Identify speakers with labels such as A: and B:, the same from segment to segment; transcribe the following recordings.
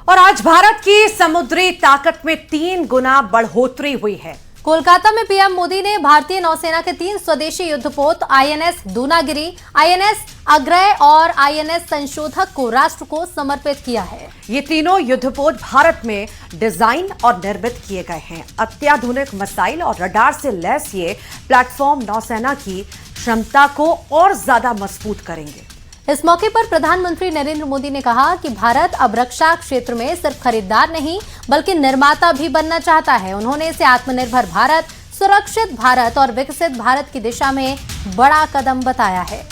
A: और आज भारत की समुद्री ताकत में 3 गुना बढ़ोतरी हुई है।
B: कोलकाता में पीएम मोदी ने भारतीय नौसेना के 3 स्वदेशी युद्धपोत आईएनएस दूनागिरी, आईएनएस अग्रय और आईएनएस संशोधक को राष्ट्र को समर्पित किया है।
A: ये तीनों युद्धपोत भारत में डिजाइन और निर्मित किए गए हैं। अत्याधुनिक मिसाइल और रडार से लैस ये प्लेटफॉर्म नौसेना की क्षमता को और ज्यादा मजबूत करेंगे।
B: इस मौके पर प्रधानमंत्री नरेंद्र मोदी ने कहा कि भारत अब रक्षा क्षेत्र में सिर्फ खरीदार नहीं बल्कि निर्माता भी बनना चाहता है। उन्होंने इसे आत्मनिर्भर भारत, सुरक्षित भारत और विकसित भारत की दिशा में बड़ा कदम बताया है।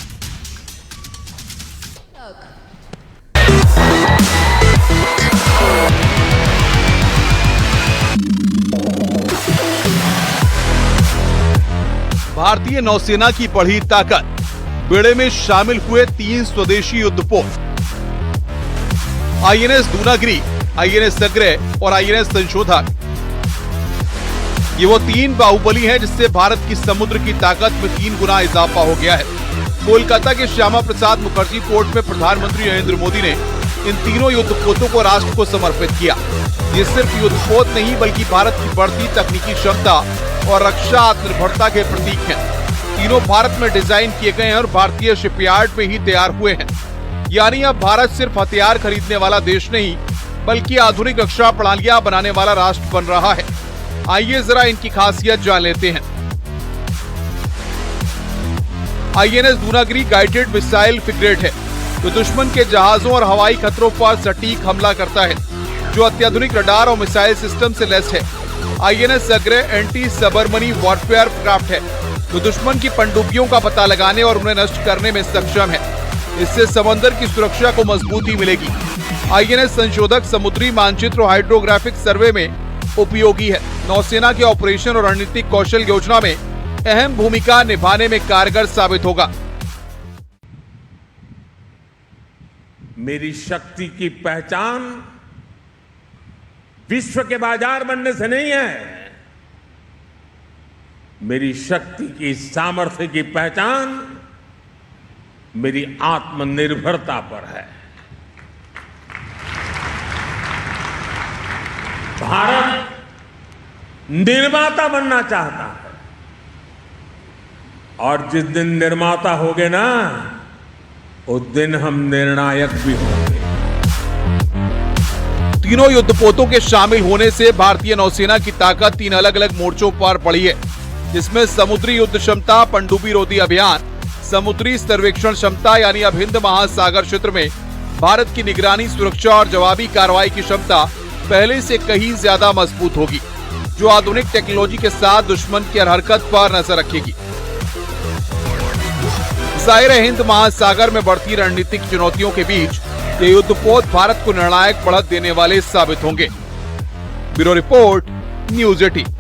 C: भारतीय नौसेना की बढ़ी ताकत, बेड़े में शामिल हुए 3 स्वदेशी युद्धपोत आईएनएस दूनागिरी, आईएनएस अग्रय और आईएनएस संशोधक। ये वो 3 बाहुबली हैं जिससे भारत की समुद्र की ताकत में 3 गुना इजाफा हो गया है। कोलकाता के श्यामा प्रसाद मुखर्जी पोर्ट में प्रधानमंत्री नरेंद्र मोदी ने इन तीनों युद्धपोतों को राष्ट्र को समर्पित किया। ये सिर्फ युद्धपोत नहीं बल्कि भारत की बढ़ती तकनीकी क्षमता और रक्षा आत्मनिर्भरता के प्रतीक हैं। तीनों भारत में डिजाइन किए गए हैं और भारतीय शिपयार्ड में ही तैयार हुए हैं। यानी अब भारत सिर्फ हथियार खरीदने वाला देश नहीं बल्कि आधुनिक रक्षा प्रणालियां बनाने वाला राष्ट्र बन रहा है। आइए जरा इनकी खासियत जान लेते हैं। INS Dunagiri guided missile frigate है जो दुश्मन के जहाजों और हवाई खतरों पर सटीक हमला करता है, जो अत्याधुनिक रडार और मिसाइल सिस्टम से लैस है। INS Agray anti submarine warfare craft है जो दुश्मन की पनडुब्बियों का पता लगाने और उन्हें नष्ट करने में सक्षम है। इससे समंदर की सुरक्षा को मजबूती मिलेगी। आईएनएस संशोधक समुद्री मानचित्र और हाइड्रोग्राफिक सर्वे में उपयोगी है। नौसेना के ऑपरेशन और रणनीतिक कौशल योजना में अहम भूमिका निभाने में कारगर साबित होगा।
D: मेरी शक्ति की पहचान विश्व के बाजार बनने से नहीं है। मेरी शक्ति की सामर्थ्य की पहचान मेरी आत्मनिर्भरता पर है। भारत निर्माता बनना चाहता है और जिस दिन निर्माता होगे ना उस दिन हम निर्णायक भी होंगे।
C: तीनों युद्धपोतों के शामिल होने से भारतीय नौसेना की ताकत 3 अलग अलग मोर्चों पर बढ़ी है, जिसमें समुद्री युद्ध क्षमता, पनडुब्बी रोधी अभियान, समुद्री सर्वेक्षण क्षमता यानी अब हिंद महासागर क्षेत्र में भारत की निगरानी, सुरक्षा और जवाबी कार्रवाई की क्षमता पहले से कहीं ज्यादा मजबूत होगी, जो आधुनिक टेक्नोलॉजी के साथ दुश्मन की हर हरकत पर नजर रखेगी। जाहिर है हिंद महासागर में बढ़ती रणनीतिक चुनौतियों के बीच ये युद्धपोत भारत को निर्णायक बढ़त देने वाले साबित होंगे। Bureau report, news 18।